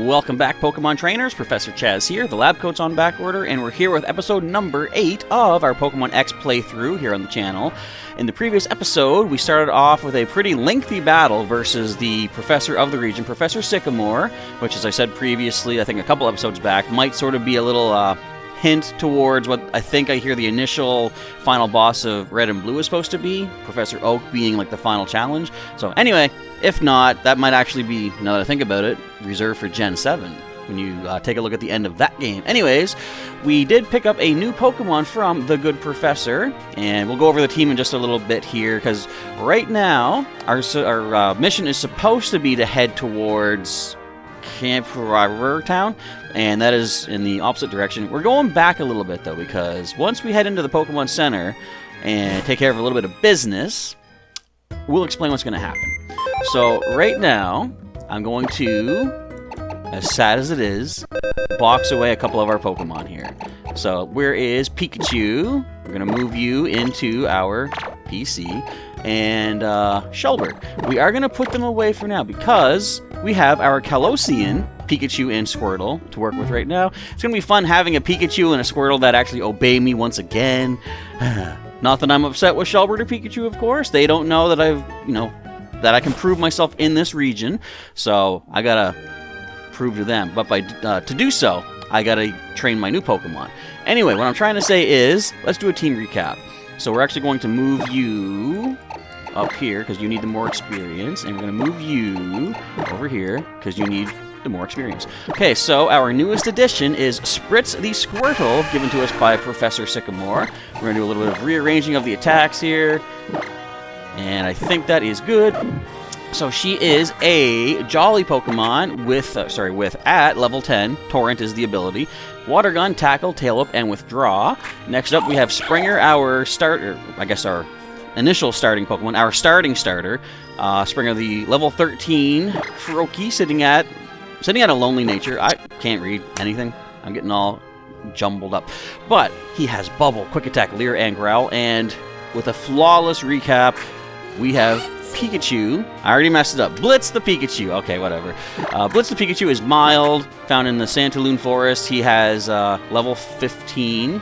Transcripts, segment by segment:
Welcome back, Pokemon trainers. Professor Chaz here. The lab coat's on back order, and we're here with episode number 8 of our Pokemon X playthrough here on the channel. In the previous episode, we started off with a pretty lengthy battle versus the professor of the region, Professor Sycamore, which, as I said previously, I think a couple episodes back, might sort of be a little hint towards what I think I hear the initial final boss of Red and Blue is supposed to be, Professor Oak being like the final challenge. So anyway, if not, that might actually be, now that I think about it, reserved for Gen 7 when you take a look at the end of that game. Anyways, we did pick up a new Pokemon from the good professor, and we'll go over the team in just a little bit here, because right now our mission is supposed to be to head towards Camp River Town, and that is in the opposite direction. We're going back a little bit, though, because once we head into the Pokemon Center and take care of a little bit of business, we'll explain what's going to happen. So, right now, I'm going to, as sad as it is, box away a couple of our Pokemon here. So, where is Pikachu? We're going to move you into our PC. And Shellberg. We are going to put them away for now because we have our Kalosian, Pikachu and Squirtle, to work with right now. It's going to be fun having a Pikachu and a Squirtle that actually obey me once again. Not that I'm upset with Shellberg or Pikachu, of course. They don't know that that I can prove myself in this region. So I got to prove to them. But to do so, I got to train my new Pokemon. Anyway, what I'm trying to say is, let's do a team recap. So we're actually going to move you up here because you need the more experience, and we're going to move you over here because you need the more experience. Okay, so our newest addition is Spritz the Squirtle, given to us by Professor Sycamore. We're going to do a little bit of rearranging of the attacks here, and I think that is good. So she is a Jolly Pokemon with at level 10. Torrent is the ability. Water Gun, Tackle, Tail Whip, and Withdraw. Next up, we have Springer, our starter, I guess our initial starting Pokemon, our starting starter. Springer, the level 13 Froakie, sitting at a lonely nature. I can't read anything. I'm getting all jumbled up. But he has Bubble, Quick Attack, Leer, and Growl. And with a flawless recap, we have Pikachu. I already messed it up. Blitz the Pikachu. Okay, whatever. Blitz the Pikachu is mild, found in the Santaloon Forest. He has level 15.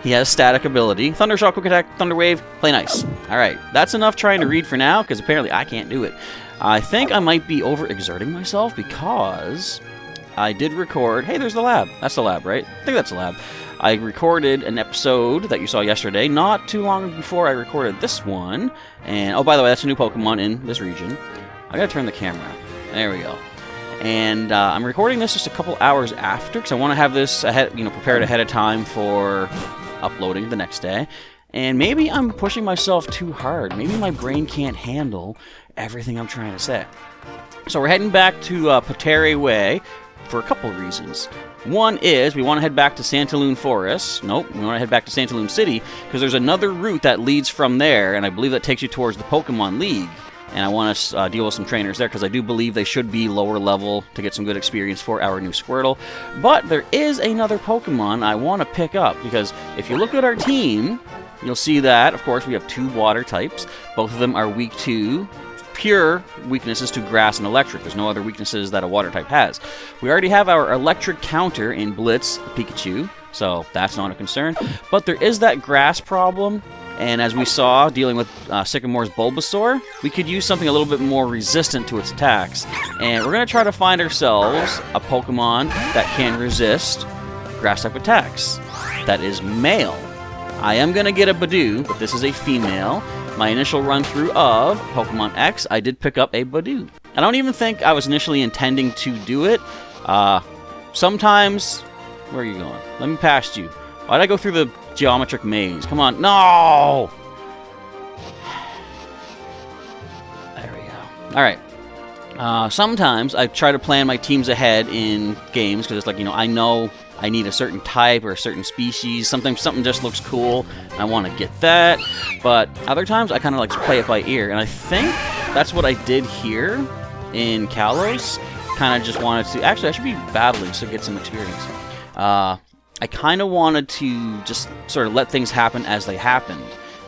He has static ability. Thunder Shock, Quick Attack, Thunder Wave, play nice. Alright, that's enough trying to read for now, because apparently I can't do it. I think I might be overexerting myself, because I did record... Hey, there's the lab. That's the lab, right? I think that's the lab. I recorded an episode that you saw yesterday, not too long before I recorded this one. And, oh, by the way, that's a new Pokemon in this region. I gotta turn the camera. There we go. And I'm recording this just a couple hours after, because I want to have this prepared ahead of time for uploading the next day. And maybe I'm pushing myself too hard. Maybe my brain can't handle everything I'm trying to say. So we're heading back to Patere Way for a couple of reasons. One is we want to head back to Santaloon Forest. Nope, we want to head back to Santaloon City because there's another route that leads from there, and I believe that takes you towards the Pokemon League. And I want to deal with some trainers there because I do believe they should be lower level to get some good experience for our new Squirtle. But there is another Pokemon I want to pick up because if you look at our team, you'll see that, of course, we have 2 water types. Both of them are weak to pure weaknesses to grass and electric. There's no other weaknesses that a water type has. We already have our electric counter in Blitz, Pikachu, so that's not a concern. But there is that grass problem. And as we saw, dealing with Sycamore's Bulbasaur, we could use something a little bit more resistant to its attacks. And we're going to try to find ourselves a Pokemon that can resist grass-type attacks. That is male. I am going to get a Badoo, but this is a female. My initial run-through of Pokemon X, I did pick up a Badoo. I don't even think I was initially intending to do it. Sometimes... Where are you going? Let me past you. Why'd I go through the geometric maze? Come on. No! There we go. Alright. Sometimes I try to plan my teams ahead in games because it's like, I know I need a certain type or a certain species. Sometimes something just looks cool and I want to get that. But other times I kind of like to play it by ear. And I think that's what I did here in Kalos. Kind of just wanted to... Actually, I should be battling to get some experience. I kind of wanted to just sort of let things happen as they happened.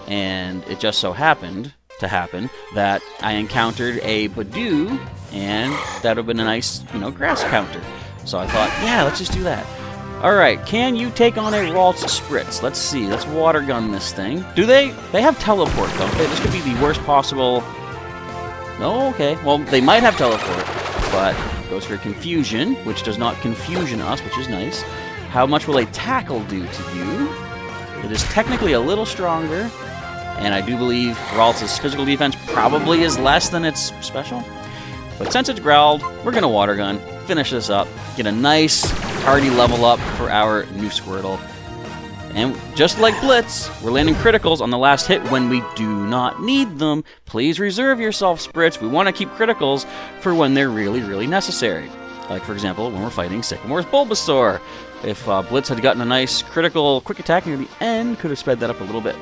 And it just so happened to happen, that I encountered a Badoo, and that would have been a nice, grass counter. So I thought, yeah, let's just do that. Alright, can you take on a Ralts Spritz? Let's see, let's water gun this thing. Do they? They have teleport, don't they? This could be the worst possible... No? Okay. Well, they might have teleport, but goes for confusion, which does not confusion us, which is nice. How much will a tackle do to you? It is technically a little stronger, and I do believe Ralts' physical defense probably is less than its special. But since it's growled, we're going to water gun, finish this up, get a nice hearty level up for our new Squirtle. And just like Blitz, we're landing criticals on the last hit when we do not need them. Please reserve yourself, Spritz. We want to keep criticals for when they're really, really necessary. Like, for example, when we're fighting Sycamore's Bulbasaur. If Blitz had gotten a nice critical quick attack near the end, could have sped that up a little bit.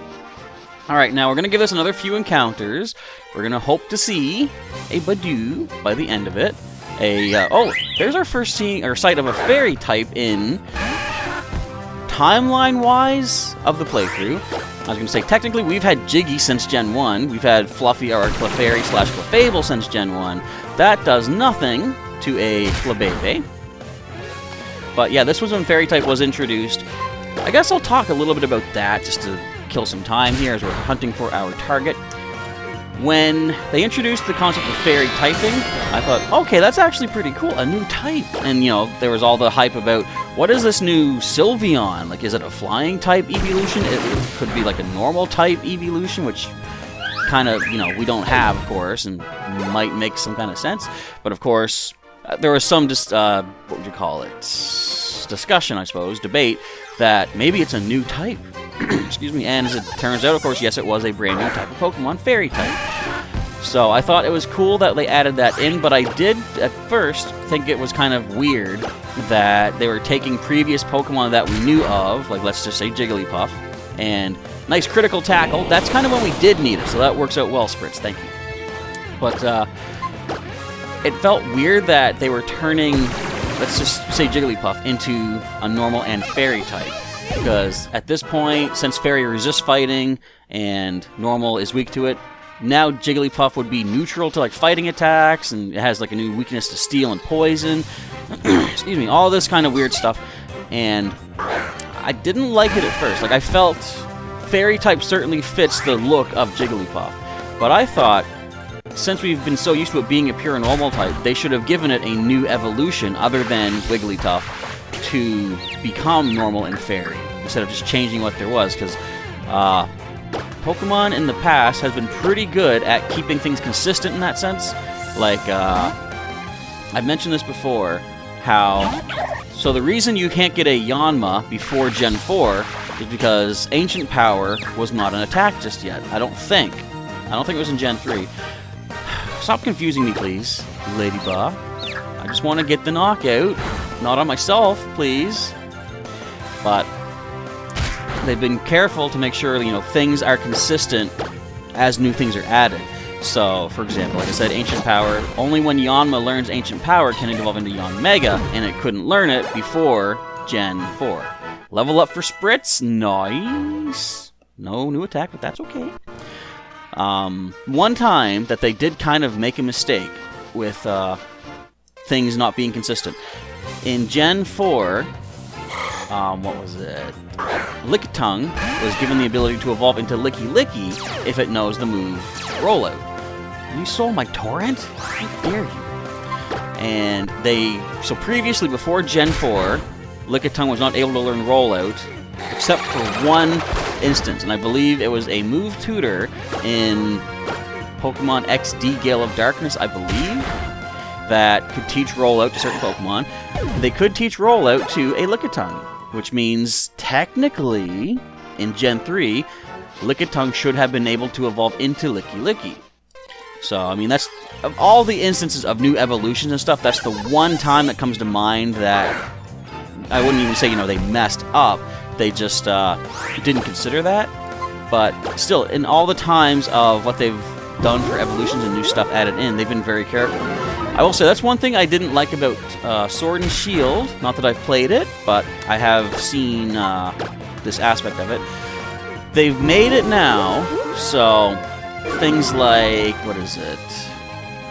Alright, now we're going to give this another few encounters. We're going to hope to see a Badoo by the end of it. Oh, there's our first sight of a fairy type in... Timeline-wise of the playthrough, I was going to say, technically we've had Jiggy since Gen 1. We've had Fluffy or Clefairy / Clefable since Gen 1. That does nothing to a Flabebe. But yeah, this was when Fairy type was introduced. I guess I'll talk a little bit about that just to kill some time here as we're hunting for our target. When they introduced the concept of fairy typing, I thought, okay, that's actually pretty cool, a new type. And, there was all the hype about, what is this new Sylveon? Like, is it a flying type evolution? It could be like a normal type evolution, which kind of, we don't have, of course, and might make some kind of sense. But, of course, there was some, what would you call it? Discussion, I suppose, debate, that maybe it's a new type. Excuse me, and as it turns out, of course, yes, it was a brand new type of Pokemon, Fairy type. So I thought it was cool that they added that in, but I did, at first, think it was kind of weird that they were taking previous Pokemon that we knew of, like, let's just say Jigglypuff, and nice critical tackle. That's kind of when we did need it, so that works out well, Spritz, thank you. But, it felt weird that they were turning, let's just say Jigglypuff, into a normal and Fairy type. Because at this point, since Fairy resists fighting and normal is weak to it, now Jigglypuff would be neutral to like fighting attacks, and it has like a new weakness to steel and poison. Excuse me, all this kind of weird stuff. And I didn't like it at first. Like, I felt Fairy type certainly fits the look of Jigglypuff. But I thought, since we've been so used to it being a pure normal type, they should have given it a new evolution other than Wigglytuff to become normal and fairy, instead of just changing what there was, because Pokemon in the past has been pretty good at keeping things consistent in that sense. Like, I've mentioned this before, so the reason you can't get a Yanma before Gen 4 is because Ancient Power was not an attack just yet. I don't think it was in Gen 3. Stop confusing me, please, Ladybug. I just want to get the knockout. Not on myself, please. But they've been careful to make sure, things are consistent as new things are added. So, for example, like I said, Ancient Power, only when Yanma learns Ancient Power can it evolve into Yanmega, and it couldn't learn it before Gen 4. Level up for Spritz, nice. No new attack, but that's okay. One time that they did kind of make a mistake with things not being consistent. In Gen 4, what was it? Lickitung was given the ability to evolve into Licky Licky if it knows the move Rollout. You stole my Torrent? How dare you? And so previously, before Gen 4, Lickitung was not able to learn Rollout, except for one instance, and I believe it was a move tutor in Pokemon XD Gale of Darkness, I believe, that could teach Rollout to certain Pokemon. They could teach Rollout to a Lickitung, which means, technically, in Gen 3, Lickitung should have been able to evolve into Licky Licky. So, I mean, that's, of all the instances of new evolutions and stuff, that's the one time that comes to mind that I wouldn't even say, they messed up. They just didn't consider that. But still, in all the times of what they've done for evolutions and new stuff added in, they've been very careful. I will say, that's one thing I didn't like about Sword and Shield. Not that I've played it, but I have seen this aspect of it. They've made it now, so things like, what is it?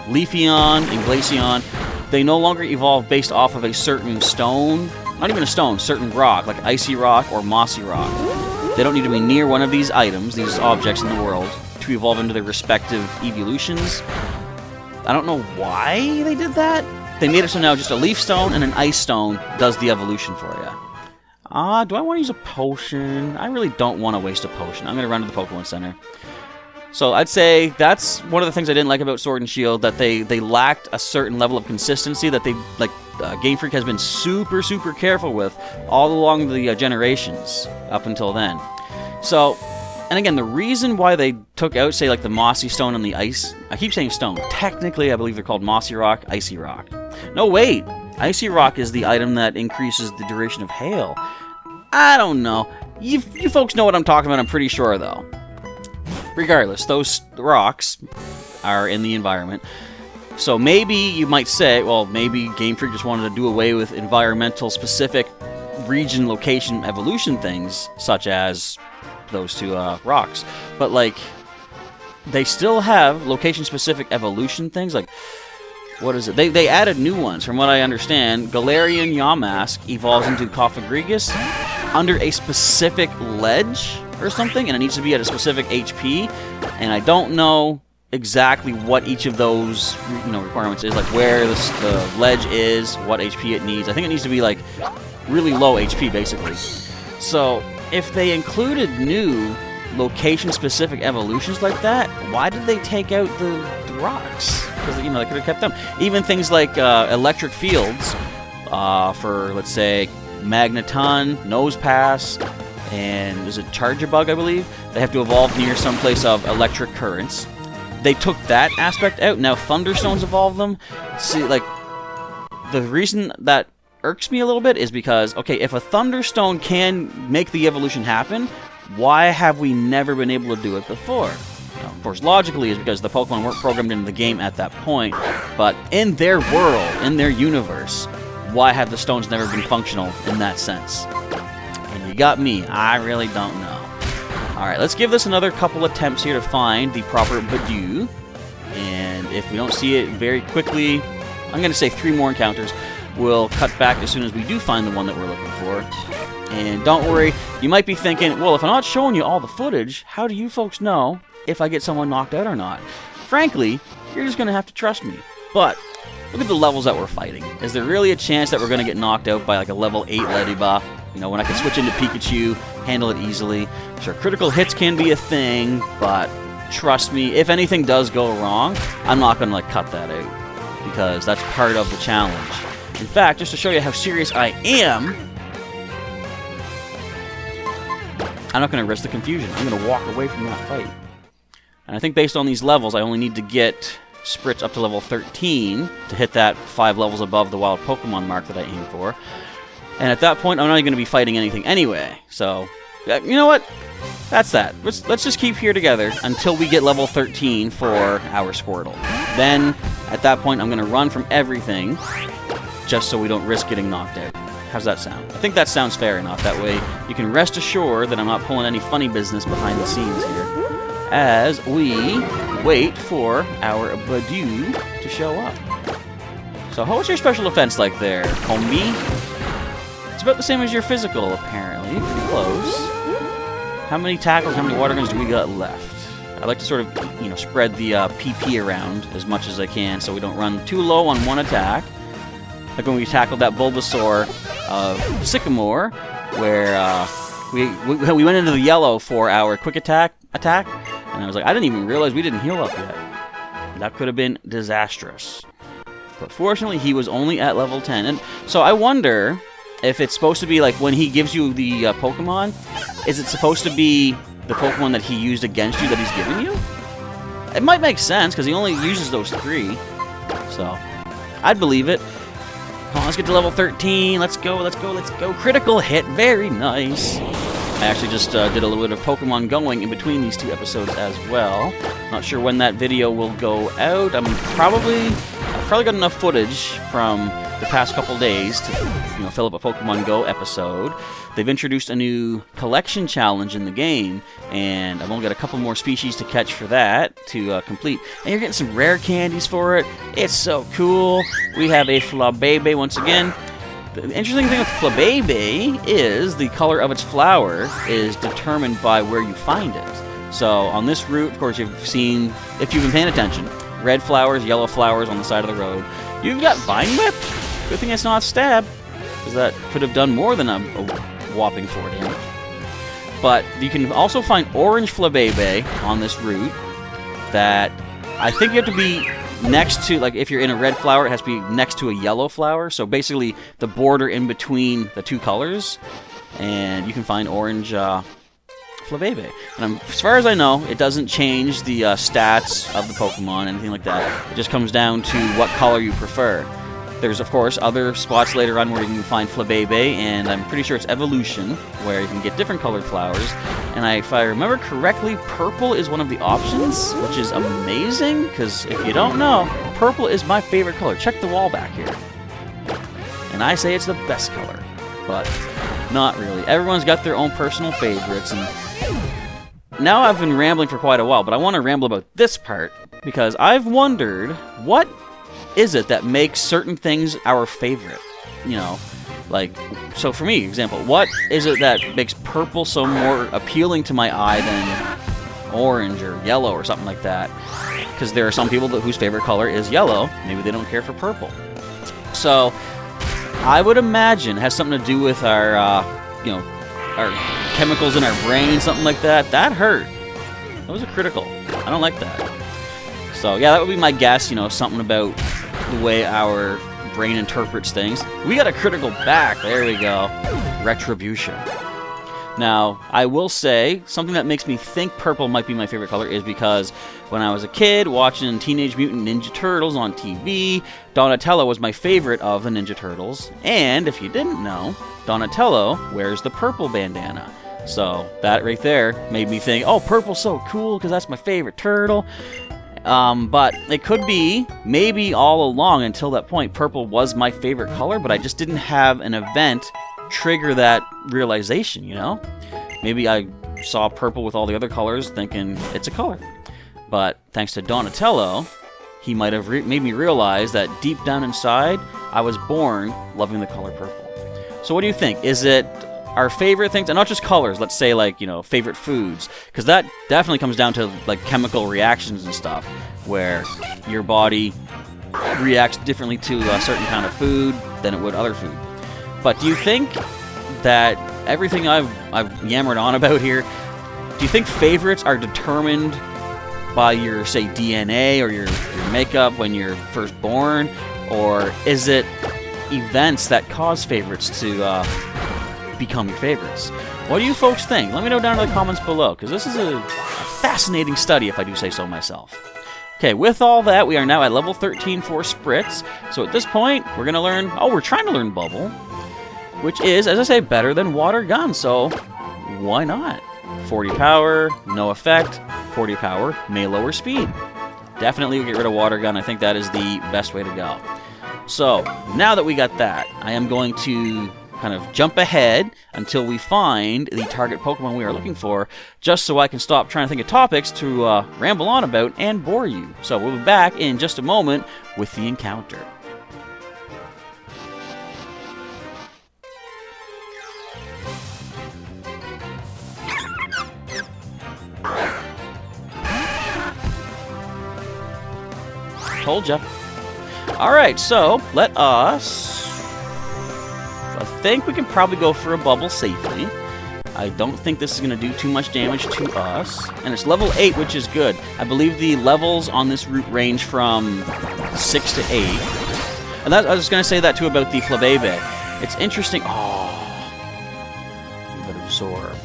Leafeon and Glaceon, they no longer evolve based off of a certain stone, not even a stone, certain rock, like Icy Rock or Mossy Rock. They don't need to be near one of these items, these objects in the world, to evolve into their respective evolutions. I don't know why they did that. They made it so now just a Leaf Stone and an Ice Stone does the evolution for you. Do I want to use a potion? I really don't want to waste a potion. I'm going to run to the Pokemon Center. So I'd say that's one of the things I didn't like about Sword and Shield, that they lacked a certain level of consistency that they, like, Game Freak has been super, super careful with all along the generations up until then. So, and again, the reason why they took out, say, like the Mossy Stone and the Ice, I keep saying Stone. Technically, I believe they're called Mossy Rock, Icy Rock. No, wait! Icy Rock is the item that increases the duration of Hail. I don't know. You folks know what I'm talking about, I'm pretty sure, though. Regardless, those rocks are in the environment. So maybe you might say, well, maybe Game Freak just wanted to do away with environmental specific region, location, evolution things, such as those two rocks. But, like, they still have location-specific evolution things, like, what is it? They added new ones. From what I understand, Galarian Yamask evolves into Cofagrigus under a specific ledge or something, and it needs to be at a specific HP, and I don't know exactly what each of those requirements is, like where the ledge is, what HP it needs. I think it needs to be like really low HP, basically. So if they included new location-specific evolutions like that, why did they take out the rocks? Because, they could have kept them. Even things like electric fields for, let's say, Magneton, Nosepass, and is it Charjabug, I believe? They have to evolve near some place of electric currents. They took that aspect out. Now Thunderstones evolve them. See, like, the reason that irks me a little bit is because, okay, if a Thunderstone can make the evolution happen, why have we never been able to do it before? Now, of course, logically, is because the Pokemon weren't programmed into the game at that point, but in their world, in their universe, why have the stones never been functional in that sense? And you got me. I really don't know. Alright, let's give this another couple attempts here to find the proper Badoo. And if we don't see it very quickly, I'm going to say 3 more encounters. We'll cut back as soon as we do find the one that we're looking for. And don't worry, you might be thinking, well, if I'm not showing you all the footage, how do you folks know if I get someone knocked out or not? Frankly, you're just going to have to trust me. But look at the levels that we're fighting. Is there really a chance that we're going to get knocked out by like a level 8 Leddyba? When I can switch into Pikachu, handle it easily. Sure, critical hits can be a thing, but trust me, if anything does go wrong, I'm not going to cut that out, because that's part of the challenge. In fact, just to show you how serious I am, I'm not going to risk the confusion. I'm going to walk away from that fight. And I think based on these levels, I only need to get Spritz up to level 13 to hit that 5 levels above the wild Pokemon mark that I aim for. And at that point, I'm not even going to be fighting anything anyway. So, you know what? That's that. Let's just keep here together until we get level 13 for our Squirtle. Then, at that point, I'm going to run from everything just so we don't risk getting knocked out. How's that sound? I think that sounds fair enough. That way, you can rest assured that I'm not pulling any funny business behind the scenes here as we wait for our Badoo to show up. So, what's your special defense like there, Combi? It's about the same as your physical, apparently. Pretty close. How many tackles, how many water guns do we got left? I like to sort of, spread the PP around as much as I can so we don't run too low on one attack. Like when we tackled that Bulbasaur Sycamore, where we went into the yellow for our quick attack, and I was like, I didn't even realize we didn't heal up yet. That could have been disastrous. But fortunately, he was only at level 10. And so I wonder if it's supposed to be like when he gives you the Pokemon, is it supposed to be the Pokemon that he used against you that he's giving you? It might make sense because he only uses those 3. So I'd believe it. Come on, let's get to level 13. Let's go, let's go, let's go. Critical hit. Very nice. I actually just did a little bit of Pokemon going in between these 2 episodes as well. Not sure when that video will go out. I've probably got enough footage from the past couple days to fill up a Pokemon Go episode, they've introduced a new collection challenge in the game, and I've only got a couple more species to catch for that to complete. And you're getting some rare candies for it. It's so cool. We have a Flabébé once again. The interesting thing with Flabébé is the color of its flower is determined by where you find it. So on this route, of course, you've seen, if you've been paying attention, red flowers, yellow flowers on the side of the road. You've got Vine Whip. Good thing it's not Stab, because that could have done more than a whopping 4 damage. But you can also find orange Flabébé on this route that I think you have to be next to, like if you're in a red flower, it has to be next to a yellow flower. So basically the border in between the two colors. And you can find orange Flabébé. And as far as I know, it doesn't change the stats of the Pokemon, anything like that. It just comes down to what color you prefer. There's, of course, other spots later on where you can find Flabébé, and I'm pretty sure it's Evolution, where you can get different colored flowers. And if I remember correctly, purple is one of the options, which is amazing, because if you don't know, purple is my favorite color. Check the wall back here. And I say it's the best color, but not really. Everyone's got their own personal favorites, and now I've been rambling for quite a while, but I want to ramble about this part, because I've wondered, what is it that makes certain things our favorite? Like, so for me, example, what is it that makes purple so more appealing to my eye than orange or yellow or something like that? Because there are some people whose favorite color is yellow. Maybe they don't care for purple. So I would imagine it has something to do with our, our chemicals in our brain, something like that. That hurt. That was a critical. I don't like that. So yeah, that would be my guess, something about the way our brain interprets things. We got a critical back. There we go. Retribution. Now, I will say, something that makes me think purple might be my favorite color is because when I was a kid watching Teenage Mutant Ninja Turtles on TV, Donatello was my favorite of the Ninja Turtles. And if you didn't know, Donatello wears the purple bandana. So that right there made me think, oh, purple's so cool because that's my favorite turtle. But it could be, maybe all along until that point, purple was my favorite color, but I just didn't have an event trigger that realization, Maybe I saw purple with all the other colors thinking it's a color. But thanks to Donatello, he might have made me realize that deep down inside, I was born loving the color purple. So what do you think? Is it our favorite things, and not just colors, let's say like, favorite foods, because that definitely comes down to like chemical reactions and stuff, where your body reacts differently to a certain kind of food than it would other food. But do you think that everything I've yammered on about here, do you think favorites are determined by your, say, DNA or your makeup when you're first born, or is it events that cause favorites to become your favorites? What do you folks think? Let me know down in the comments below, because this is a fascinating study, if I do say so myself. Okay, with all that, we are now at level 13 for Spritz. So at this point, we're going to learn... Oh, we're trying to learn Bubble, which is, as I say, better than Water Gun, so why not? 40 power, no effect. 40 power, may lower speed. Definitely get rid of Water Gun. I think that is the best way to go. So, now that we got that, I am going to kind of jump ahead until we find the target Pokemon we are looking for, just so I can stop trying to think of topics to ramble on about and bore you. So we'll be back in just a moment with the encounter. Told ya. Alright, so let us... I think we can probably go for a Bubble safely. I don't think this is going to do too much damage to us. And it's level 8, which is good. I believe the levels on this route range from 6 to 8. And I was going to say that too about the Flabébé. It's interesting... Oh! You better absorb.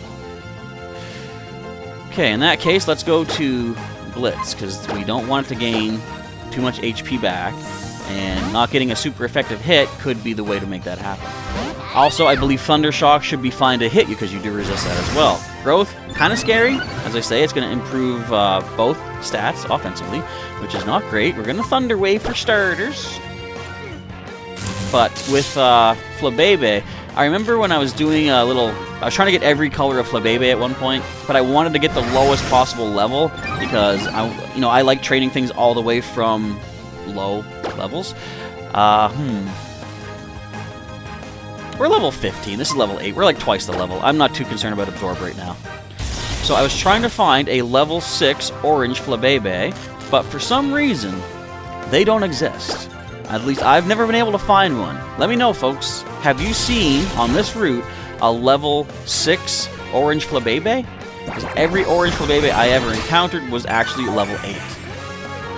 Okay, in that case, let's go to Blitz, because we don't want it to gain too much HP back. And not getting a super effective hit could be the way to make that happen. Also, I believe Thunder Shock should be fine to hit you because you do resist that as well. Growth, kind of scary. As I say, it's going to improve both stats offensively, which is not great. We're going to Thunder Wave for starters. But with Flabébé, I remember when I was doing I was trying to get every color of Flabébé at one point, but I wanted to get the lowest possible level because I like training things all the way from low levels. We're level 15. This is level 8. We're like twice the level. I'm not too concerned about Absorb right now. So I was trying to find a level 6 orange Flabébé, but for some reason, they don't exist. At least I've never been able to find one. Let me know, folks. Have you seen, on this route, a level 6 orange Flabébé? Because every orange Flabébé I ever encountered was actually level 8.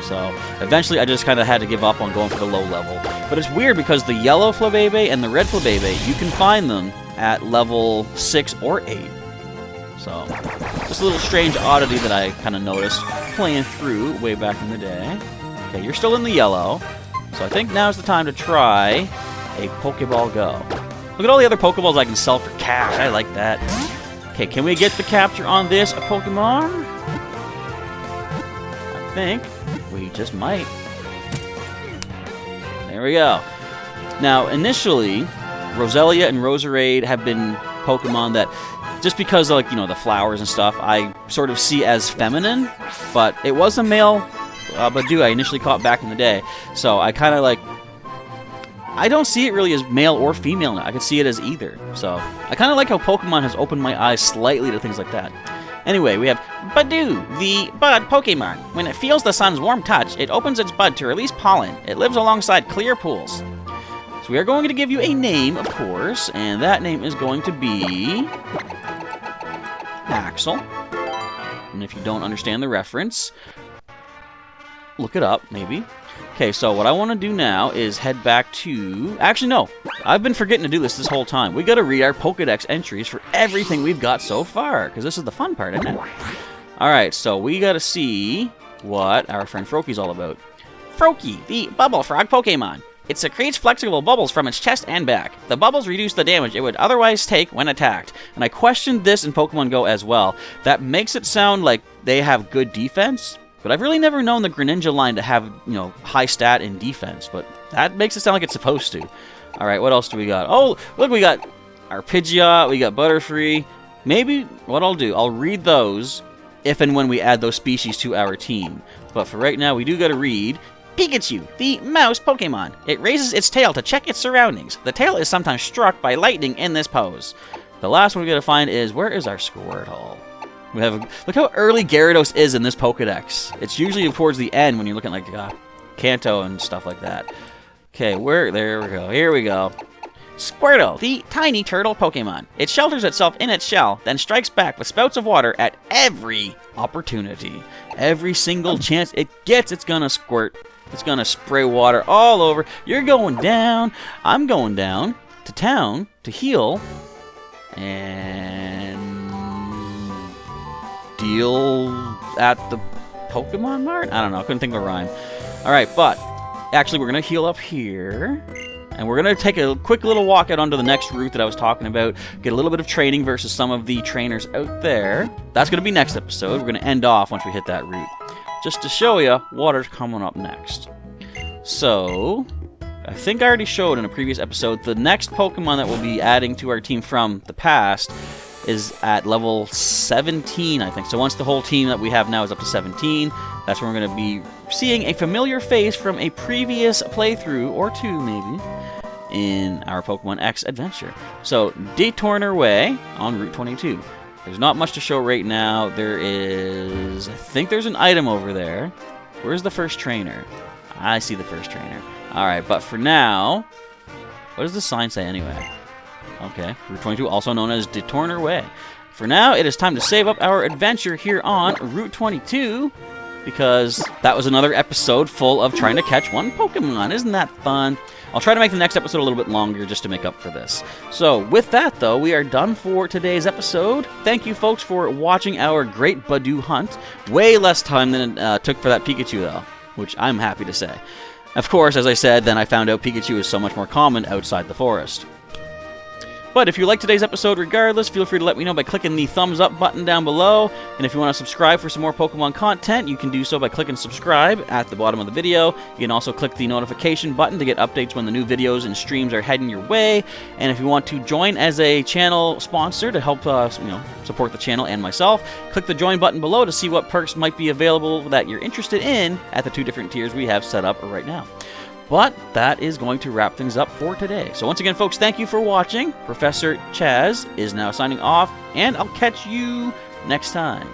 So eventually I just kind of had to give up on going for the low level. But it's weird because the yellow Flabébé and the red Flabébé, you can find them at level 6 or 8. So just a little strange oddity that I kind of noticed playing through way back in the day. Okay, you're still in the yellow. So I think now's the time to try a Pokeball Go. Look at all the other Pokeballs I can sell for cash. I like that. Okay, can we get the capture on this Pokemon? I think we just might. There we go. Now, initially, Roselia and Roserade have been Pokemon that, just because of, the flowers and stuff, I sort of see as feminine, but it was a male Badoo I initially caught back in the day, so I kind of I don't see it really as male or female now. I can see it as either, so I kind of like how Pokemon has opened my eyes slightly to things like that. Anyway, we have Badoo, the bud Pokemon. When it feels the sun's warm touch, it opens its bud to release pollen. It lives alongside clear pools. So we are going to give you a name, of course, and that name is going to be Axel. And if you don't understand the reference, look it up, maybe. Okay, so what I want to do now is head back to... Actually, no. I've been forgetting to do this whole time. We got to read our Pokedex entries for everything we've got so far, because this is the fun part, isn't it? Alright, so we got to see what our friend Froakie's all about. Froakie, the bubble frog Pokemon. It secretes flexible bubbles from its chest and back. The bubbles reduce the damage it would otherwise take when attacked. And I questioned this in Pokemon Go as well. That makes it sound like they have good defense. But I've really never known the Greninja line to have, high stat in defense. But that makes it sound like it's supposed to. Alright, what else do we got? Oh, look, we got our Pidgeot, we got Butterfree. Maybe what I'll do, I'll read those if and when we add those species to our team. But for right now, we do got to read Pikachu, the mouse Pokemon. It raises its tail to check its surroundings. The tail is sometimes struck by lightning in this pose. The last one we got to find is, where is our Squirtle? We have look how early Gyarados is in this Pokedex. It's usually towards the end when you're looking like Kanto and stuff like that. Okay, there we go. Here we go. Squirtle, the tiny turtle Pokemon. It shelters itself in its shell, then strikes back with spouts of water at every opportunity. Every single chance it gets, it's gonna squirt. It's gonna spray water all over. You're going down. I'm going down to town to heal and deal at the Pokemon Mart? I don't know. I couldn't think of a rhyme. Alright, but actually we're going to heal up here. And we're going to take a quick little walk out onto the next route that I was talking about. Get a little bit of training versus some of the trainers out there. That's going to be next episode. We're going to end off once we hit that route. Just to show you what is coming up next. So, I think I already showed in a previous episode, the next Pokemon that we'll be adding to our team from the past is at level 17, I think. So once the whole team that we have now is up to 17, that's when we're going to be seeing a familiar face from a previous playthrough, or two maybe, in our Pokemon X adventure. So, Detourner Way on Route 22. There's not much to show right now. There is... I think there's an item over there. Where's the first trainer? I see the first trainer. Alright, but for now... What does the sign say anyway? Okay, Route 22, also known as Detourner Way. For now, it is time to save up our adventure here on Route 22, because that was another episode full of trying to catch one Pokemon. Isn't that fun? I'll try to make the next episode a little bit longer just to make up for this. So, with that, though, we are done for today's episode. Thank you, folks, for watching our great Badoo hunt. Way less time than it took for that Pikachu, though, which I'm happy to say. Of course, as I said, then I found out Pikachu is so much more common outside the forest. But if you like today's episode regardless, feel free to let me know by clicking the thumbs up button down below. And if you want to subscribe for some more Pokemon content, you can do so by clicking subscribe at the bottom of the video. You can also click the notification button to get updates when the new videos and streams are heading your way. And if you want to join as a channel sponsor to help support the channel and myself, click the join button below to see what perks might be available that you're interested in at the 2 different tiers we have set up right now. But that is going to wrap things up for today. So once again, folks, thank you for watching. Professor Chaz is now signing off, and I'll catch you next time.